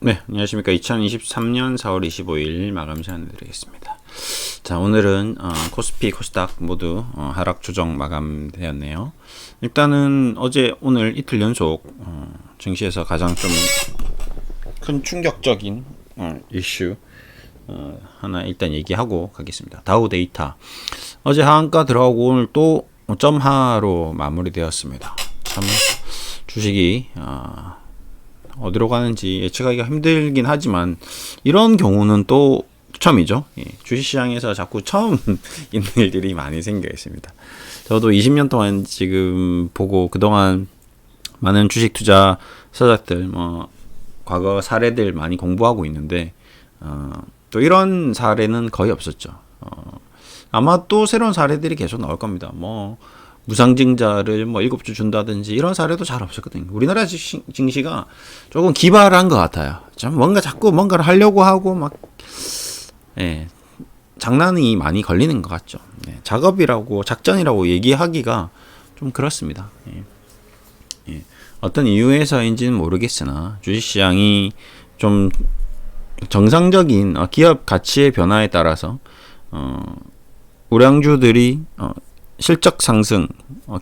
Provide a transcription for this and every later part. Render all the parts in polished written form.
네, 안녕하십니까. 2023년 4월 25일 마감 시간 드리겠습니다. 자, 오늘은 코스피, 코스닥 모두 하락 조정 마감되었네요. 일단은 어제, 오늘 이틀 연속 증시에서 가장 좀 큰 충격적인 이슈 하나 일단 얘기하고 가겠습니다. 다우 데이터 어제 하한가 들어가고 오늘 또 점하로 마무리되었습니다. 참 주식이 어디로 가는지 예측하기가 힘들긴 하지만 이런 경우는 또 처음이죠. 예, 주식시장에서 자꾸 처음 있는 일들이 많이 생겨 있습니다. 저도 20년 동안 지금 보고 그동안 많은 주식 투자 서적들 과거 사례들 많이 공부하고 있는데 또 이런 사례는 거의 없었죠. 아마 또 새로운 사례들이 계속 나올 겁니다. 무상증자를 7주 준다든지 이런 사례도 잘 없었거든요. 우리나라 증시가 조금 기발한 것 같아요. 좀 자꾸 뭔가를 하려고 하고 장난이 많이 걸리는 것 같죠. 작업이라고 작전이라고 얘기하기가 좀 그렇습니다. 어떤 이유에서인지는 모르겠으나 주식시장이 좀 정상적인 기업 가치의 변화에 따라서 우량주들이 실적 상승,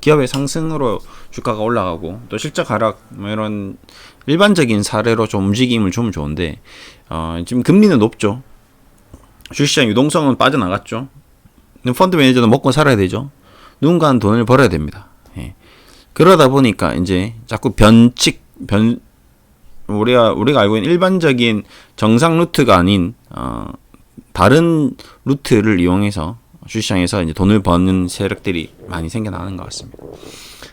기업의 상승으로 주가가 올라가고 또 실적 하락 이런 일반적인 사례로 좀 움직임을 주면 좋은데 지금 금리는 높죠. 주식시장 유동성은 빠져나갔죠. 펀드 매니저는 먹고 살아야 되죠. 누군가는 돈을 벌어야 됩니다. 그러다 보니까 이제 자꾸 우리가 알고 있는 일반적인 정상 루트가 아닌 다른 루트를 이용해서 주식시장에서 이제 돈을 버는 세력들이 많이 생겨나는 것 같습니다.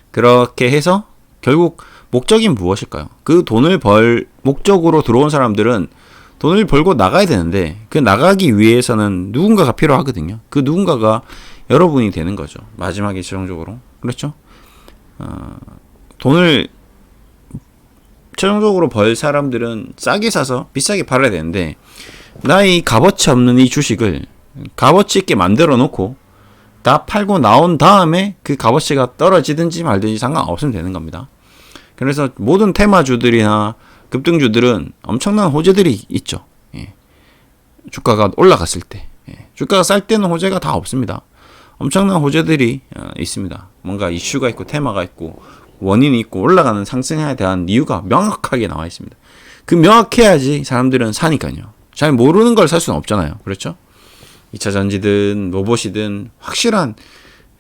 그렇게 해서 결국 목적이 무엇일까요? 그 돈을 벌 목적으로 들어온 사람들은 돈을 벌고 나가야 되는데 그 나가기 위해서는 누군가가 필요하거든요. 그 누군가가 여러분이 되는 거죠. 마지막에 최종적으로. 그렇죠? 돈을 최종적으로 벌 사람들은 싸게 사서 비싸게 팔아야 되는데 나의 값어치 없는 이 주식을 값어치 있게 만들어 놓고 다 팔고 나온 다음에 그 값어치가 떨어지든지 말든지 상관없으면 되는 겁니다. 그래서 모든 테마주들이나 급등주들은 엄청난 호재들이 있죠. 주가가 올라갔을 때. 주가가 쌀 때는 호재가 다 없습니다. 엄청난 호재들이 있습니다. 뭔가 이슈가 있고 테마가 있고 원인이 있고 올라가는 상승에 대한 이유가 명확하게 나와 있습니다. 그 명확해야지 사람들은 사니까요. 잘 모르는 걸 살 수는 없잖아요. 그렇죠? 2차 전지든 로봇이든 확실한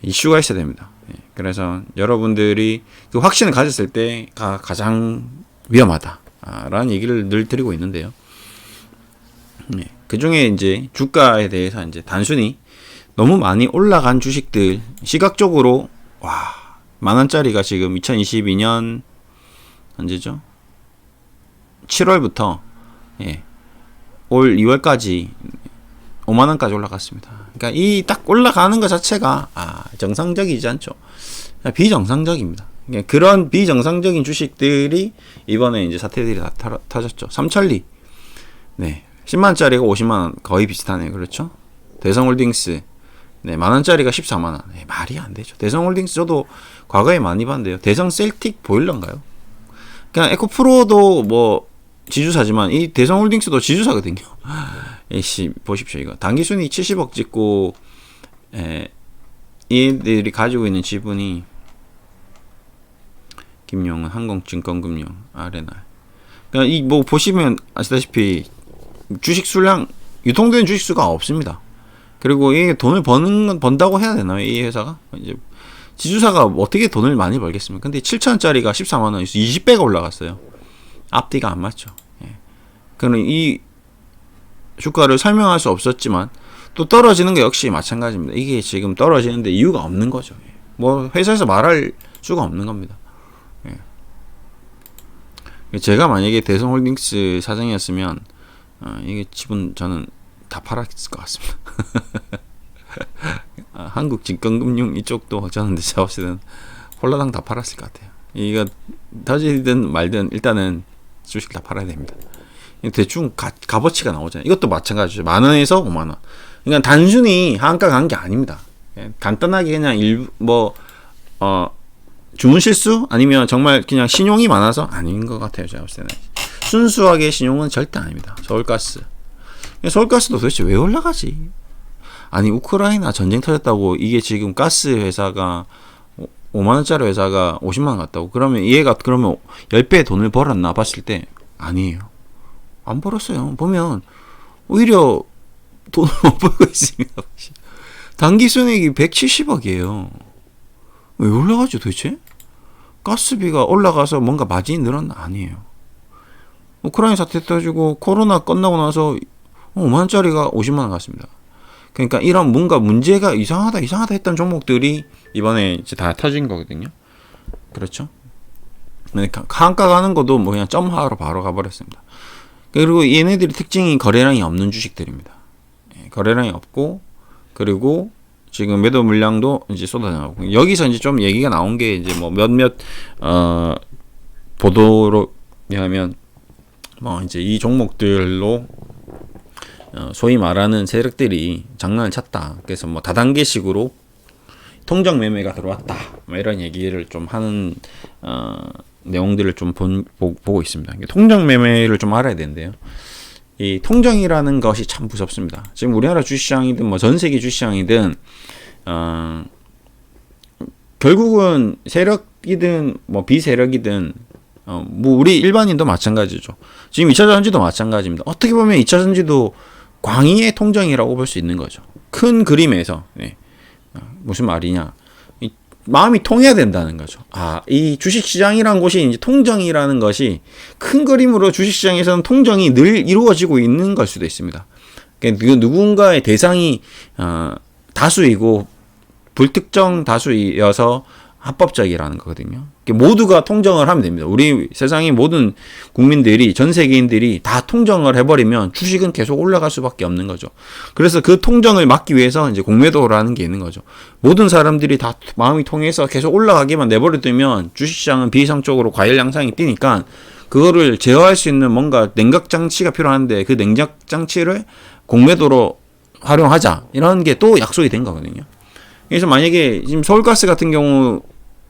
이슈가 있어야 됩니다. 그래서 여러분들이 그 확신을 가졌을 때가 가장 위험하다라는 얘기를 늘 드리고 있는데요. 그 중에 이제 주가에 대해서 이제 단순히 너무 많이 올라간 주식들 시각적으로 10,000원짜리가 지금 2022년 언제죠? 7월부터 올 2월까지 50,000원까지 올라갔습니다. 그러니까 이 딱 올라가는 것 자체가 정상적이지 않죠. 비정상적입니다. 그러니까 그런 비정상적인 주식들이 이번에 이제 사태들이 다 터졌죠. 삼천리 10만원짜리가 50만원 거의 비슷하네요. 그렇죠? 대성홀딩스 10,000원짜리가 140,000원. 말이 안 되죠. 대성홀딩스 저도 과거에 많이 봤는데요. 대성 셀틱 보일러인가요? 그냥 에코프로도 지주사지만 이 대성홀딩스도 지주사거든요. 보십시오. 이거 단기순위 70억 찍고 얘들이 가지고 있는 지분이 김용은 항공증권금융 아레나. 그러니까 보시면 아시다시피 주식 수량 유통되는 주식 수가 없습니다. 그리고 이게 돈을 번다고 해야 되나요? 이 회사가 이제 지주사가 어떻게 돈을 많이 벌겠습니까? 근데 7,000원짜리가 14만원, 20배가 올라갔어요. 앞뒤가 안 맞죠. 그럼 이 주가를 설명할 수 없었지만 또 떨어지는 게 역시 마찬가지입니다. 이게 지금 떨어지는데 이유가 없는 거죠. 회사에서 말할 수가 없는 겁니다. 제가 만약에 대성홀딩스 사장이었으면 이게 지분 저는 다 팔았을 것 같습니다. 한국증권금융 이쪽도 저는 제가 봤을 때는 홀라당 다 팔았을 것 같아요. 이거 터지든 말든 일단은 주식 다 팔아야 됩니다. 대충 값어치가 나오잖아요. 이것도 마찬가지죠. 10,000원에서 50,000원. 그러니까 단순히 하한가 간 게 아닙니다. 간단하게 그냥 주문 실수 아니면 정말 그냥 신용이 많아서 아닌 것 같아요. 제가 봤을 때는 순수하게 신용은 절대 아닙니다. 서울가스. 서울가스도 도대체 왜 올라가지? 아니 우크라이나 전쟁 터졌다고 이게 지금 가스 회사가 5만원짜리 회사가 50만원 갔다고? 그러면 얘가 그러면 10배 돈을 벌었나 봤을 때 아니에요. 안 벌었어요. 보면 오히려 돈을 못 벌고 있습니다. 단기 순이익이 170억이에요. 왜 올라가죠 도대체? 가스비가 올라가서 뭔가 마진이 늘었나? 아니에요. 우크라이나 사태 터지고 코로나 끝나고 나서 5만원짜리가 50만원 갔습니다. 그러니까 이런 뭔가 문제가 이상하다 했던 종목들이 이번에 이제 다 터진 거거든요. 그렇죠? 한가 가는 것도 뭐 그냥 점하러 바로 가버렸습니다. 그리고 얘네들이 특징이 거래량이 없는 주식들입니다. 거래량이 없고, 그리고 지금 매도 물량도 이제 쏟아나오고, 여기서 이제 좀 얘기가 나온 게 이제 뭐 몇몇 보도로 하면 뭐 이제 이 종목들로 소위 말하는 세력들이 장난을 쳤다. 그래서 뭐 다단계식으로 통정 매매가 들어왔다. 뭐 이런 얘기를 좀 하는 내용들을 좀 보고 있습니다. 통정 매매를 좀 알아야 되는데요. 이 통정이라는 것이 참 무섭습니다. 지금 우리나라 주식시장이든 뭐 전 세계 주식시장이든 결국은 세력이든 뭐 비세력이든 뭐 우리 일반인도 마찬가지죠. 지금 2차 전지도 마찬가지입니다. 어떻게 보면 2차 전지도 광의의 통정이라고 볼 수 있는 거죠. 큰 그림에서. 네. 무슨 말이냐? 마음이 통해야 된다는 거죠. 이 주식시장이라는 곳이 이제 통정이라는 것이 큰 그림으로 주식시장에서는 통정이 늘 이루어지고 있는 걸 수도 있습니다. 그러니까 누군가의 대상이 다수이고 불특정 다수여서 합법적이라는 거거든요. 모두가 통정을 하면 됩니다. 우리 세상의 모든 국민들이, 전 세계인들이 다 통정을 해버리면 주식은 계속 올라갈 수밖에 없는 거죠. 그래서 그 통정을 막기 위해서 이제 공매도라는 게 있는 거죠. 모든 사람들이 다 마음이 통해서 계속 올라가기만 내버려두면 주식시장은 비이성적으로 과열 양상이 뛰니까 그거를 제어할 수 있는 뭔가 냉각 장치가 필요한데 그 냉각 장치를 공매도로 활용하자. 이런 게 또 약속이 된 거거든요. 그래서 만약에 지금 서울가스 같은 경우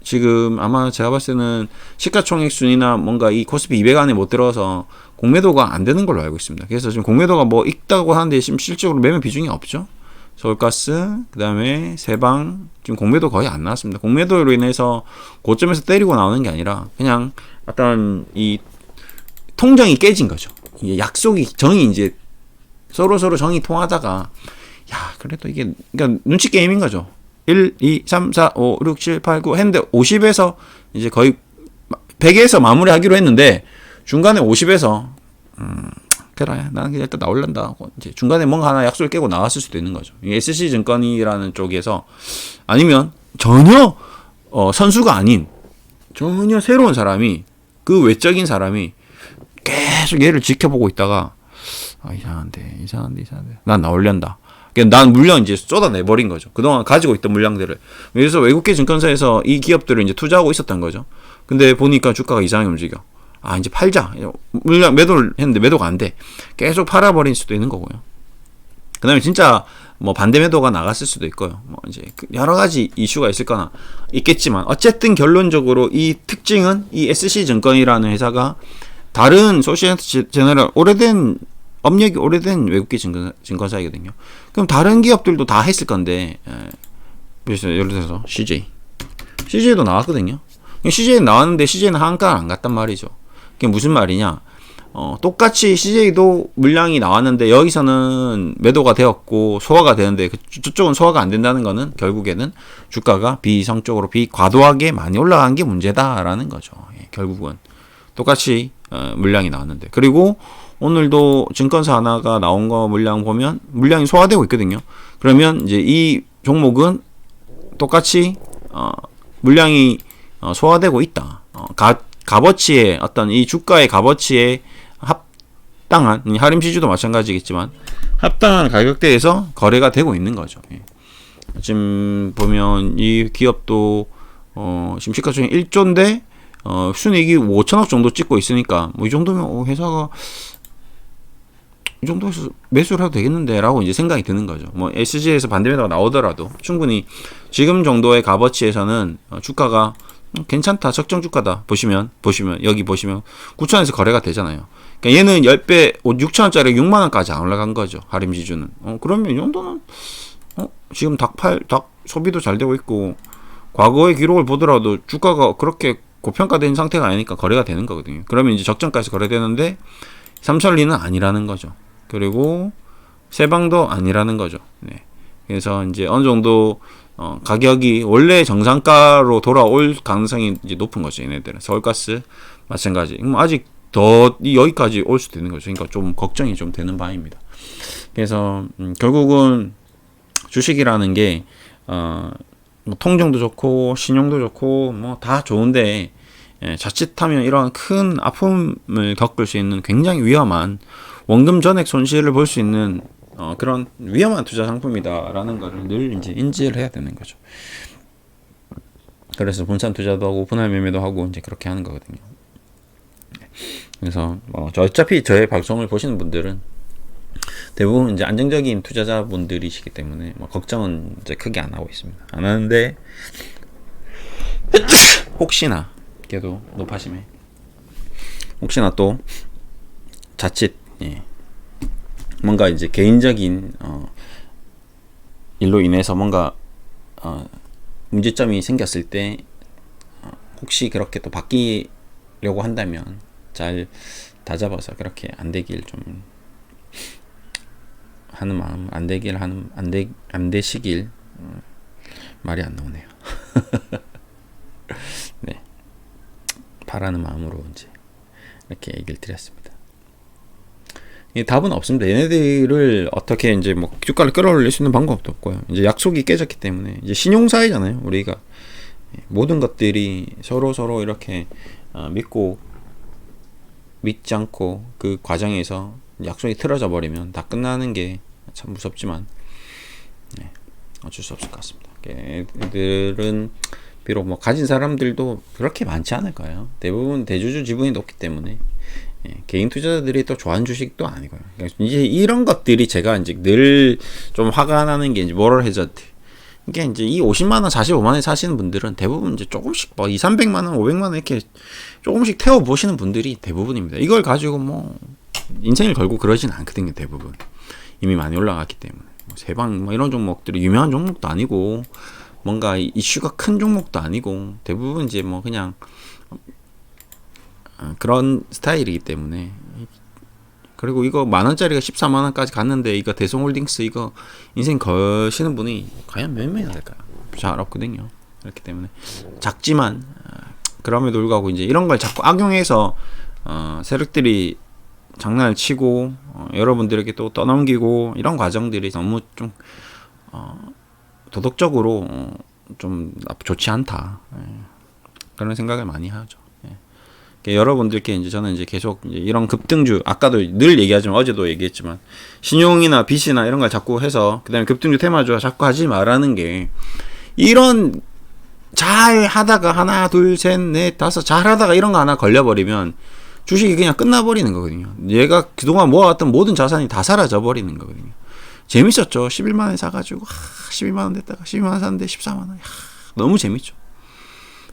지금 아마 제가 봤을 때는 시가총액 순이나 뭔가 이 코스피 200 안에 못 들어서 공매도가 안 되는 걸로 알고 있습니다. 그래서 지금 공매도가 뭐 있다고 하는데 지금 실질적으로 매매 비중이 없죠. 서울가스, 그 다음에 세방, 지금 공매도 거의 안 나왔습니다. 공매도로 인해서 고점에서 때리고 나오는 게 아니라 그냥 어떤 이 통정이 깨진 거죠. 이게 약속이, 정이 이제 서로 정이 통하다가 그래도 이게 그러니까 눈치 게임인 거죠. 1, 2, 3, 4, 5, 6, 7, 8, 9 했는데 50에서 이제 거의 100에서 마무리하기로 했는데 중간에 50에서 그래 나는 그냥 일단 나올란다 하고 이제 중간에 뭔가 하나 약속을 깨고 나왔을 수도 있는 거죠. SC증권이라는 쪽에서 아니면 전혀 선수가 아닌 전혀 새로운 사람이 그 외적인 사람이 계속 얘를 지켜보고 있다가 이상한데 난 나올란다. 난 물량 이제 쏟아내버린 거죠. 그동안 가지고 있던 물량들을. 그래서 외국계 증권사에서 이 기업들을 이제 투자하고 있었던 거죠. 근데 보니까 주가가 이상하게 움직여. 이제 팔자. 물량 매도를 했는데 매도가 안 돼. 계속 팔아버릴 수도 있는 거고요. 그 다음에 진짜 뭐 반대 매도가 나갔을 수도 있고요. 뭐 이제 여러 가지 이슈가 있을거나 있겠지만 어쨌든 결론적으로 이 특징은 이 SC증권이라는 회사가 다른 소시에트 제너럴 업력이 오래된 외국계 증권사이거든요. 그럼 다른 기업들도 다 했을 건데, 예를 들어서 CJ도 나왔거든요. CJ는 나왔는데 CJ는 한가를 안 갔단 말이죠. 그게 무슨 말이냐? 똑같이 CJ도 물량이 나왔는데 여기서는 매도가 되었고 소화가 되는데 저쪽은 소화가 안 된다는 거는 결국에는 주가가 비이성적으로 과도하게 많이 올라간 게 문제다라는 거죠. 결국은 똑같이 물량이 나왔는데, 그리고 오늘도 증권사 하나가 나온 거 물량 보면 물량이 소화되고 있거든요. 그러면 이제 이 종목은 똑같이 물량이 소화되고 있다. 값어치에 어떤 이 주가의 값어치에 합당한, 하림시주도 마찬가지겠지만 합당한 가격대에서 거래가 되고 있는 거죠. 지금 보면 이 기업도 지금 시가총액 1조인데 순이익이 5천억 정도 찍고 있으니까 뭐 이 정도면 회사가 이 정도에서 매수를 해도 되겠는데 라고 이제 생각이 드는 거죠. 뭐 SG에서 반대매도가 나오더라도 충분히 지금 정도의 값어치에서는 주가가 괜찮다, 적정 주가다 보시면 여기 보시면 9천에서 거래가 되잖아요. 그러니까 얘는 10배, 6천원짜리 6만원까지 안 올라간 거죠. 할인 지주는. 그러면 이 정도는, 지금 닭 소비도 잘 되고 있고, 과거의 기록을 보더라도 주가가 그렇게 고평가된 상태가 아니니까 거래가 되는 거거든요. 그러면 이제 적정가에서 거래되는데, 삼천리는 아니라는 거죠. 그리고, 세방도 아니라는 거죠. 네. 그래서 이제 어느 정도, 가격이 원래 정상가로 돌아올 가능성이 이제 높은 거죠. 얘네들은. 서울가스, 마찬가지. 아직 더 여기까지 올 수도 있는 거죠. 그러니까 좀 걱정이 좀 되는 바입니다. 그래서 결국은 주식이라는 게 뭐 통정도 좋고 신용도 좋고 뭐 다 좋은데 자칫하면 이러한 큰 아픔을 겪을 수 있는 굉장히 위험한 원금 전액 손실을 볼 수 있는 그런 위험한 투자 상품이다라는 거를 늘 이제 인지를 해야 되는 거죠. 그래서 분산 투자도 하고 분할 매매도 하고 이제 그렇게 하는 거거든요. 그래서 어차피 저의 방송을 보시는 분들은 대부분 이제 안정적인 투자자분들이시기 때문에 걱정은 이제 크게 안 하고 있습니다. 안 하는데 혹시나 걔도 높아지면 혹시나 또 자칫 뭔가 이제 개인적인 일로 인해서 뭔가 문제점이 생겼을 때 혹시 그렇게 또 바뀌려고 한다면 잘 다잡아서 그렇게 안 되길 좀 하는 마음, 안 되시길 말이 안 나오네요. 네, 바라는 마음으로 이제 이렇게 얘기를 드렸습니다. 답은 없습니다. 얘네들을 어떻게 이제 뭐 주가를 끌어올릴 수 있는 방법도 없고요. 이제 약속이 깨졌기 때문에 이제 신용사회잖아요. 우리가 모든 것들이 서로 이렇게 믿지 않고 그 과정에서 약속이 틀어져 버리면 다 끝나는 게 참 무섭지만 어쩔 수 없을 것 같습니다. 애들은 비록 뭐 가진 사람들도 그렇게 많지 않을 거예요. 대부분 대주주 지분이 높기 때문에 개인 투자자들이 또 좋아하는 주식도 아니고요. 그러니까 이제 이런 것들이 제가 이제 늘 좀 화가 나는 게 이제 모럴 해저드. 이게 이제 이 50만원, 45만원 사시는 분들은 대부분 이제 조금씩 200~300만원, 500만원 이렇게 조금씩 태워보시는 분들이 대부분입니다. 이걸 가지고 뭐 인생을 걸고 그러진 않거든요. 대부분 이미 많이 올라갔기 때문에 세방 이런 종목들이 유명한 종목도 아니고 뭔가 이슈가 큰 종목도 아니고 대부분 이제 뭐 그냥 그런 스타일이기 때문에. 그리고 이거 10,000원짜리가 14만원까지 갔는데 이거 대성홀딩스 이거 인생 거시는 분이 과연 몇 명이나 될까요? 잘 없거든요. 그렇기 때문에 작지만 그럼에도 불구하고 이제 이런 걸 자꾸 악용해서 세력들이 장난을 치고 여러분들에게 또 떠넘기고 이런 과정들이 너무 좀 도덕적으로 좀 좋지 않다. 그런 생각을 많이 하죠. 여러분들께 이제 저는 이제 계속 이제 이런 급등주, 아까도 늘 얘기하지만 어제도 얘기했지만 신용이나 빚이나 이런 걸 자꾸 해서 그다음에 급등주 테마주 자꾸 하지 말라는 게 이런 잘 하다가 하나 둘 셋 넷 다섯 잘 하다가 이런 거 하나 걸려버리면 주식이 그냥 끝나버리는 거거든요. 얘가 그동안 모아왔던 모든 자산이 다 사라져 버리는 거거든요. 재밌었죠. 11만원에 사가지고 11만원 됐다가 12만원 샀는데 14만원 너무 재밌죠.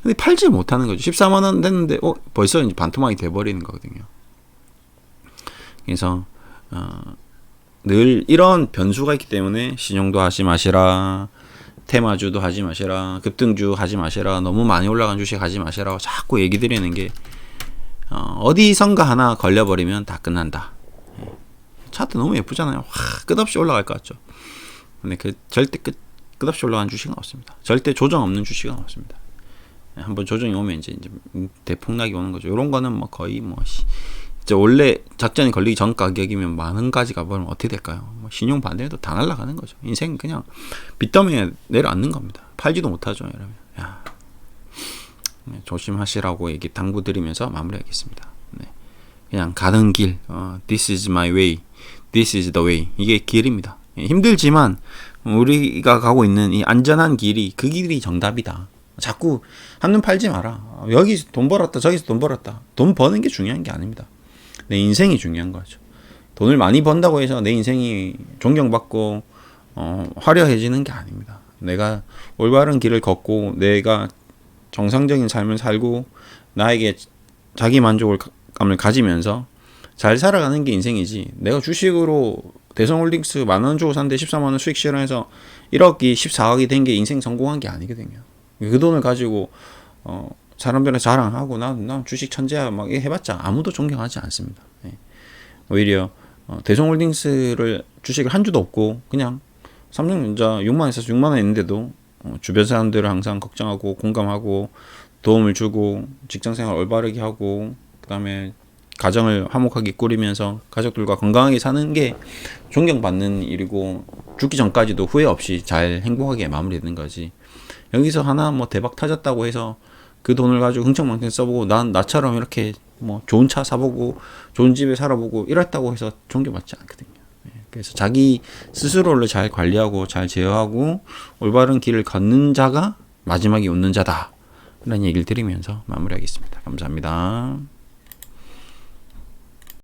근데 팔지 못하는 거죠. 14만원 됐는데 벌써 이제 반토막이 돼버리는 거거든요. 그래서 늘 이런 변수가 있기 때문에 신용도 하지 마시라, 테마주도 하지 마시라, 급등주 하지 마시라, 너무 많이 올라간 주식 하지 마시라고 자꾸 얘기 드리는 게 어디선가 하나 걸려버리면 다 끝난다. 차트 너무 예쁘잖아요. 끝없이 올라갈 것 같죠. 근데 절대 끝없이 올라간 주식은 없습니다. 절대 조정 없는 주식은 없습니다. 한번 조정이 오면 이제 대폭락이 오는 거죠. 이런 거는 뭐 거의 이제 원래 작전이 걸리기 전 가격이면 10,000까지 가버리면 어떻게 될까요? 신용 반대해도 다 날아가는 거죠. 인생 그냥 빚더미에 내려앉는 겁니다. 팔지도 못하죠, 여러분. 조심하시라고 얘기 당부드리면서 마무리하겠습니다. 그냥 가는 길, this is my way, this is the way. 이게 길입니다. 힘들지만 우리가 가고 있는 이 안전한 길이 그 길이 정답이다. 자꾸 한눈 팔지 마라. 여기서 돈 벌었다, 저기서 돈 벌었다. 돈 버는 게 중요한 게 아닙니다. 내 인생이 중요한 거죠. 돈을 많이 번다고 해서 내 인생이 존경받고 화려해지는 게 아닙니다. 내가 올바른 길을 걷고 내가 정상적인 삶을 살고 나에게 자기 만족감을 가지면서 잘 살아가는 게 인생이지. 내가 주식으로 대성홀딩스 10,000원 주고 샀는데 14만원 수익 실현해서 1억이 14억이 된 게 인생 성공한 게 아니거든요. 그 돈을 가지고 사람들한테 자랑하고 난 주식 천재야 막 해봤자 아무도 존경하지 않습니다. 예. 오히려 대성홀딩스를 주식을 한 주도 없고 그냥 삼성전자 6만원 있어서 6만원 있는데도 주변 사람들을 항상 걱정하고 공감하고 도움을 주고 직장생활 올바르게 하고 그다음에 가정을 화목하게 꾸리면서 가족들과 건강하게 사는 게 존경받는 일이고 죽기 전까지도 후회 없이 잘 행복하게 마무리되는 거지. 여기서 하나 뭐 대박 터졌다고 해서 그 돈을 가지고 흥청망청 써보고 나처럼 이렇게 뭐 좋은 차 사보고 좋은 집에 살아보고 이랬다고 해서 존경받지 않거든요. 그래서 자기 스스로를 잘 관리하고 잘 제어하고 올바른 길을 걷는 자가 마지막에 웃는 자다. 라는 얘기를 드리면서 마무리하겠습니다. 감사합니다.